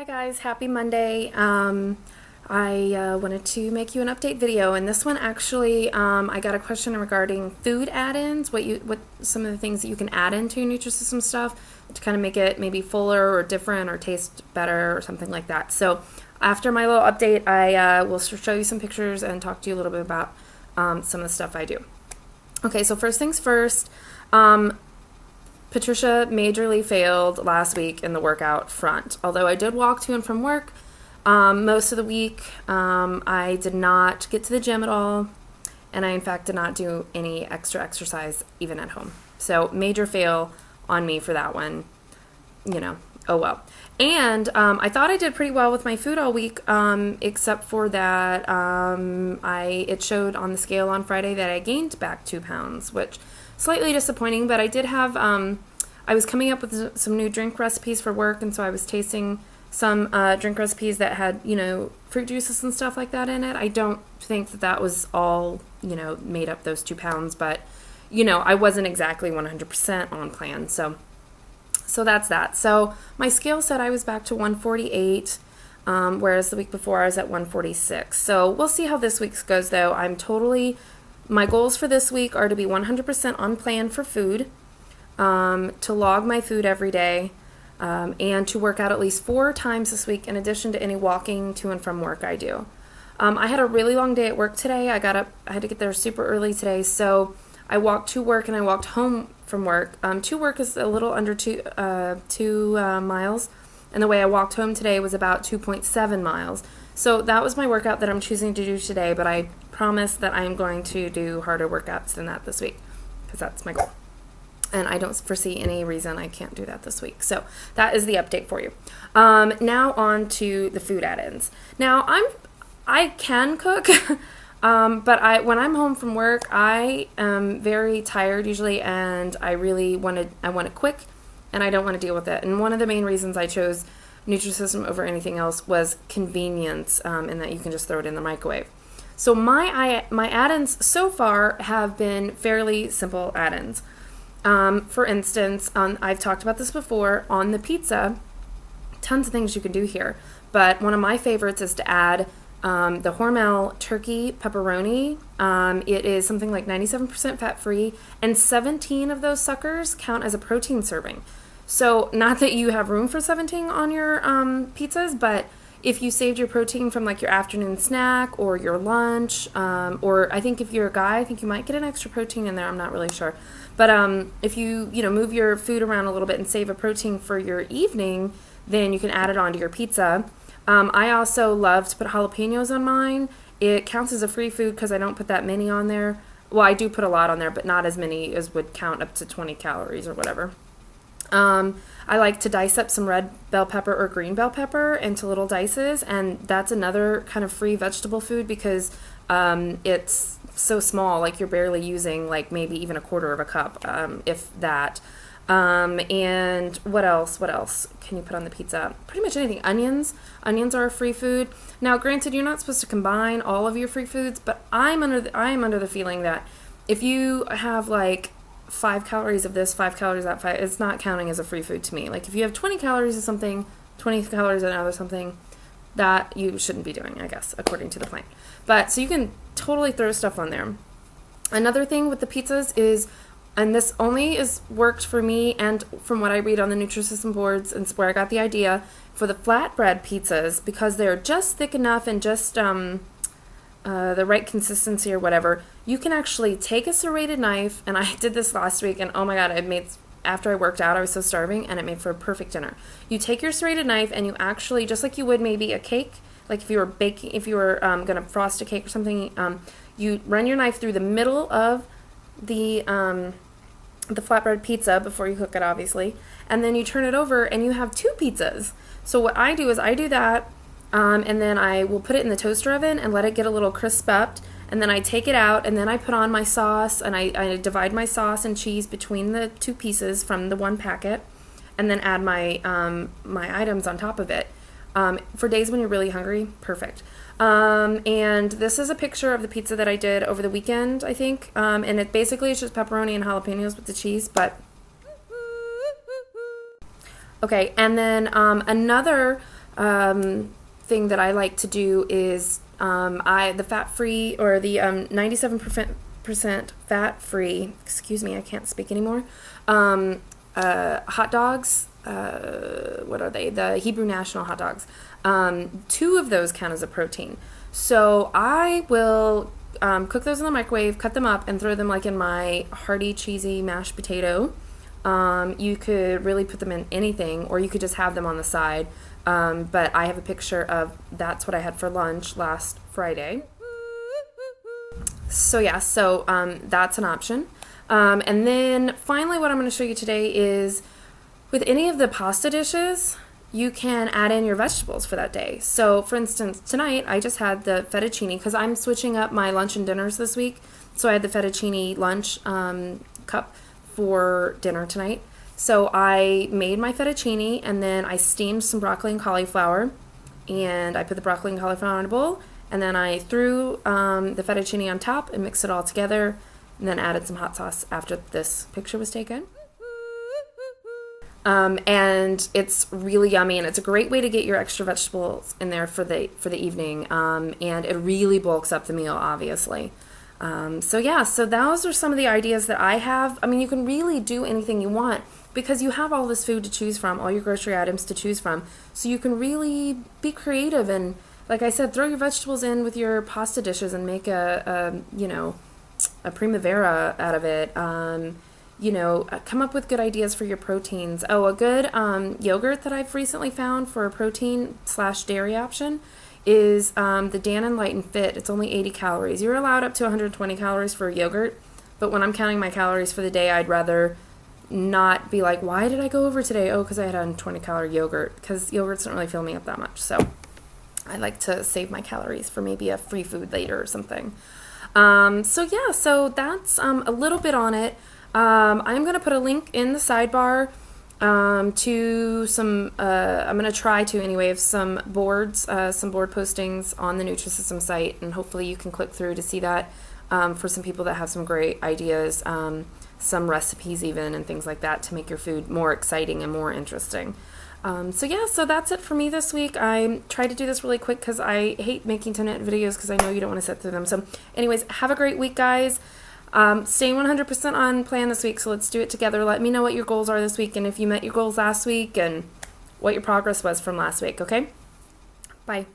Hi guys, happy Monday. I wanted to make you an update video, and this one actually, I got a question regarding food add-ins, what some of the things that you can add into Nutrisystem stuff to kind of make it maybe fuller or different or taste better or something like that. So after my little update, I will show you some pictures and talk to you a little bit about some of the stuff I do. Okay, so first things first. Patricia majorly failed last week in the workout front. Although I did walk to and from work most of the week, I did not get to the gym at all, and I in fact did not do any extra exercise even at home. So major fail on me for that one. You know, oh well. And I thought I did pretty well with my food all week, except for that it showed on the scale on Friday that I gained back 2 pounds, which slightly disappointing, but I did have, I was coming up with some new drink recipes for work, and so I was tasting some drink recipes that had, fruit juices and stuff like that in it. I don't think that was all, made up those 2 pounds, but, I wasn't exactly 100% on plan, so that's that. So my scale said I was back to 148, whereas the week before I was at 146. So we'll see how this week's goes, though. My goals for this week are to be 100% on plan for food, to log my food every day, and to work out at least 4 times this week in addition to any walking to and from work I do. I had a really long day at work today. I had to get there super early today, so I walked to work and I walked home from work. To work is a little under 2 miles, and the way I walked home today was about 2.7 miles. So that was my workout that I'm choosing to do today, but I promise that I am going to do harder workouts than that this week, because that's my goal. And I don't foresee any reason I can't do that this week. So that is the update for you. Now on to the food add-ins. Now I can cook, but when I'm home from work, I am very tired usually, and I want it quick, and I don't want to deal with it. And one of the main reasons I chose Nutrisystem over anything else was convenience, in that you can just throw it in the microwave. So my add-ins so far have been fairly simple add-ins. For instance, I've talked about this before, on the pizza, tons of things you can do here, but one of my favorites is to add the Hormel turkey pepperoni. It is something like 97% fat-free, and 17 of those suckers count as a protein serving. So not that you have room for 17 on your pizzas, but if you saved your protein from like your afternoon snack or your lunch, or I think if you're a guy, I think you might get an extra protein in there. I'm not really sure. But if you move your food around a little bit and save a protein for your evening, then you can add it onto your pizza. I also love to put jalapenos on mine. It counts as a free food because I don't put that many on there. Well, I do put a lot on there, but not as many as would count up to 20 calories or whatever. I like to dice up some red bell pepper or green bell pepper into little dices, and that's another kind of free vegetable food because it's so small, like you're barely using like maybe even a quarter of a cup, if that. And what else can you put on the pizza? Pretty much anything. Onions are a free food. Now granted, you're not supposed to combine all of your free foods, but I am under the feeling that if you have like 5 calories of this, 5 calories of that, it's not counting as a free food to me. Like if you have 20 calories of something, 20 calories of another something, that you shouldn't be doing, I guess, according to the plan. But so you can totally throw stuff on there. Another thing with the pizzas is, and this only is worked for me and from what I read on the Nutrisystem boards, and it's where I got the idea, for the flatbread pizzas, because they're just thick enough and just the right consistency or whatever, you can actually take a serrated knife, and I did this last week, and oh my god, after I worked out, I was so starving, and it made for a perfect dinner. You take your serrated knife, and you actually, just like you would maybe a cake, like if you were going to frost a cake or something, you run your knife through the middle of the flatbread pizza before you cook it, obviously, and then you turn it over, and you have 2 pizzas. So what I do is I do that, and then I will put it in the toaster oven and let it get a little crisp up, and then I take it out, and then I put on my sauce, and I divide my sauce and cheese between the 2 pieces from the 1 packet, and then add my items on top of it. For days when you're really hungry, perfect. And this is a picture of the pizza that I did over the weekend, I think, and it basically is just pepperoni and jalapenos with the cheese, but okay. And then another thing that I like to do is the fat-free, or the 97% fat-free, excuse me, I can't speak anymore, hot dogs. What are they? The Hebrew National hot dogs. 2 of those count as a protein. So I will cook those in the microwave, cut them up, and throw them like in my hearty, cheesy mashed potato. You could really put them in anything, or you could just have them on the side. But I have a picture of that's what I had for lunch last Friday. So yeah, that's an option. And then finally what I'm going to show you today is with any of the pasta dishes, you can add in your vegetables for that day. So for instance, tonight I just had the fettuccine because I'm switching up my lunch and dinners this week. So I had the fettuccine lunch cup for dinner tonight. So I made my fettuccine, and then I steamed some broccoli and cauliflower, and I put the broccoli and cauliflower in a bowl, and then I threw the fettuccine on top and mixed it all together, and then added some hot sauce after this picture was taken. And it's really yummy, and it's a great way to get your extra vegetables in there for the evening, and it really bulks up the meal, obviously. So those are some of the ideas that I have. I mean, you can really do anything you want because you have all this food to choose from, all your grocery items to choose from. So you can really be creative and, like I said, throw your vegetables in with your pasta dishes and make a primavera out of it. Come up with good ideas for your proteins. Oh, a good yogurt that I've recently found for a protein/dairy option is the Dannon Light and Fit. It's only 80 calories. You're allowed up to 120 calories for yogurt, but when I'm counting my calories for the day, I'd rather not be like, why did I go over today? Oh, because I had a 120 calorie yogurt, because yogurts don't really fill me up that much. So I like to save my calories for maybe a free food later or something. So that's a little bit on it. I'm going to put a link in the sidebar to some, I'm going to try to anyway, of some board postings on the Nutrisystem site, and hopefully you can click through to see that for some people that have some great ideas, some recipes even, and things like that to make your food more exciting and more interesting. So that's it for me this week. I tried to do this really quick because I hate making 10-minute videos because I know you don't want to sit through them. So anyways, have a great week, guys. Staying 100% on plan this week, so let's do it together. Let me know what your goals are this week and if you met your goals last week and what your progress was from last week, okay? Bye.